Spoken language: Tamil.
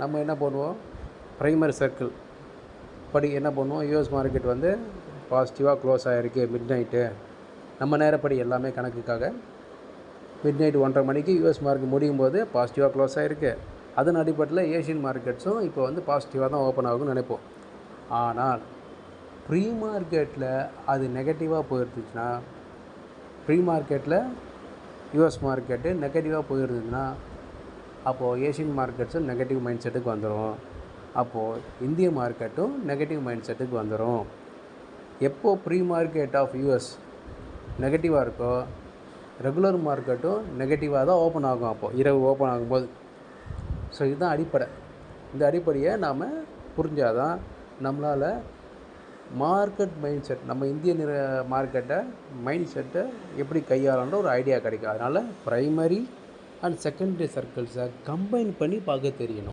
நம்ம என்ன பண்ணுவோம், ப்ரைமரி சர்க்கிள் படி என்ன பண்ணுவோம், யூஎஸ் மார்க்கெட் வந்து பாசிட்டிவாக க்ளோஸ் ஆகிருக்கு மிட் நைட்டு. நம்ம நேரப்படி எல்லாமே கணக்குக்காக மிட் நைட் 1:30 மணிக்கு யூஎஸ் மார்க்கெட் முடியும் போது பாசிட்டிவாக க்ளோஸ் ஆகிருக்கு. அதன் அடிப்படையில் ஏஷியன் மார்க்கெட்ஸும் இப்போ வந்து பாசிட்டிவாக தான் ஓப்பன் ஆகும்னு நினைப்போம். ஆனால் ப்ரீ மார்க்கெட்டில் அது நெகட்டிவாக போயிருந்துச்சுன்னா, ப்ரீ மார்க்கெட்டில் யூஎஸ் மார்க்கெட்டு நெகட்டிவாக போயிருந்ததுன்னா அப்போது ஏஷியன் மார்க்கெட்ஸும் நெகட்டிவ் மைண்ட் செட்டுக்கு வந்துடும். அப்போது இந்திய மார்க்கெட்டும் நெகட்டிவ் மைண்ட் செட்டுக்கு வந்துடும். எப்போது ப்ரீ மார்க்கெட் ஆஃப் யூஎஸ் நெகட்டிவாக இருக்கோ, ரெகுலர் மார்க்கெட்டும் நெகட்டிவாக தான் ஓப்பன் ஆகும். அப்போது இரவு ஓப்பன் ஆகும்போது. ஸோ இதுதான் அடிப்படை. இந்த அடிப்படையை நாம் புரிஞ்சால் தான் நம்மளால் மார்க்கெட் மைண்ட் செட், நம்ம இந்திய மார்க்கெட்டை மைண்ட் செட்டை எப்படி கையாளன்ற ஒரு ஐடியா கிடைக்கும். அதனால் ப்ரைமரி அண்ட் செகண்டரி சர்க்கிள்ஸை கம்பைன் பண்ணி பார்க்க தெரியணும்.